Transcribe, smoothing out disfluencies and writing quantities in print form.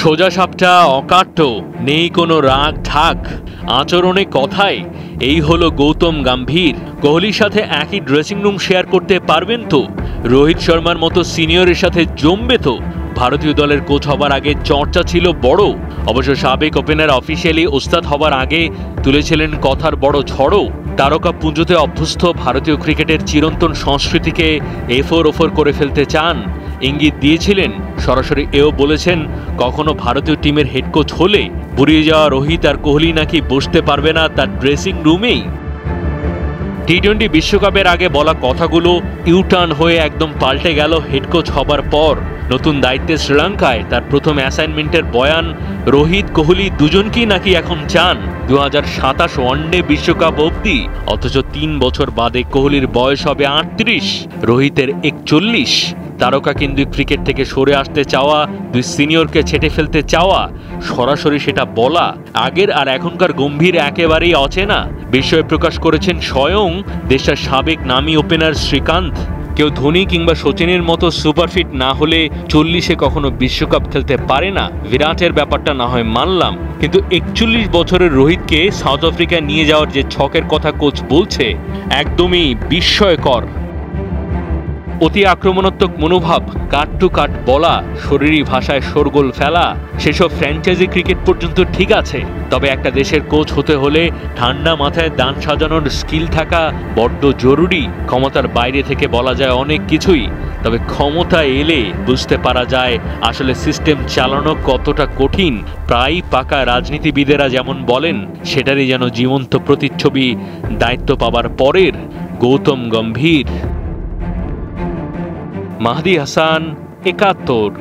সোজা সাপটা, অকাট্য, নেই কোনো রাগ ঢাক, আচরণে কথায় এই হলো গৌতম গম্ভীর। কোহলির সাথে একই ড্রেসিং রুম শেয়ার করতে পারবেন তো? রোহিত শর্মার মতো সিনিয়রের সাথে জমবে তো? ভারতীয় দলের কোচ হবার আগে চর্চা ছিল বড়। অবশ্য সাবেক ওপেনার অফিসিয়ালি ওস্তাদ হবার আগে তুলেছিলেন কথার বড় ঝড়ও। তারকা পুঞ্জতে অভ্যস্ত ভারতীয় ক্রিকেটের চিরন্তন সংস্কৃতিকে এফোর ওফর করে ফেলতে চান, ইঙ্গিত দিয়েছিলেন। সরাসরি এও বলেছেন কখনো ভারতীয় টিমের হেড কোচ হলে বুড়িয়ে যাওয়া রোহিত আর কোহলি নাকি বসতে পারবে না তার ড্রেসিং রুমেই। টি-20 বিশ্বকাপের আগে বলা কথাগুলো ইউটার্ন হয়ে একদম পাল্টে গেল হেড কোচ হবার পর। নতুন দায়িত্বে শ্রীলঙ্কায় তার প্রথম অ্যাসাইনমেন্টের বয়ান রোহিত কোহলি দুজনকেই নাকি এখন চান 2027 ওয়ানডে বিশ্বকাপ অবধি। অথচ 3 বছর বাদে কোহলির বয়স হবে 38, রোহিতের 41। তারকা কিন্তু ক্রিকেট থেকে সরে আসতে চাওয়া, দুই সিনিয়রকে ছেটে ফেলতে চাওয়া, সরাসরি সেটা বলা আগের আর এখনকার গম্ভীর একেবারেই অচেনা। বিস্ময় প্রকাশ করেছেন স্বয়ং দেশের সাবেক নামী ওপেনার শ্রীকান্ত। কেউ ধোনি কিংবা সচিনের মতো সুপারফিট না হলে 40-এ কখনো বিশ্বকাপ খেলতে পারে না। বিরাটের ব্যাপারটা না হয় মানলাম, কিন্তু 41 বছরের রোহিতকে সাউথ আফ্রিকায় নিয়ে যাওয়ার যে ছকের কথা কোচ বলছে, একদমই বিস্ময়কর। অতি আক্রমণাত্মক মনোভাব, কাট টু কাট বলা, শরীরী ভাষায় শোরগোল ফেলা, সেসব ফ্র্যাঞ্চাইজি ক্রিকেট পর্যন্ত ঠিক আছে। তবে একটা দেশের কোচ হতে হলে ঠান্ডা মাথায় দান সাজানোর স্কিল থাকা বড্ড জরুরি। ক্ষমতার বাইরে থেকে বলা যায় অনেক কিছুই, তবে ক্ষমতা এলে বুঝতে পারা যায় আসলে সিস্টেম চালানো কতটা কঠিন। প্রায় পাকা রাজনীতিবিদেরা যেমন বলেন, সেটারই যেন জীবন্ত প্রতিচ্ছবি দায়িত্ব পাবার পরের গৌতম গম্ভীর। মাহদি হাসান, 71।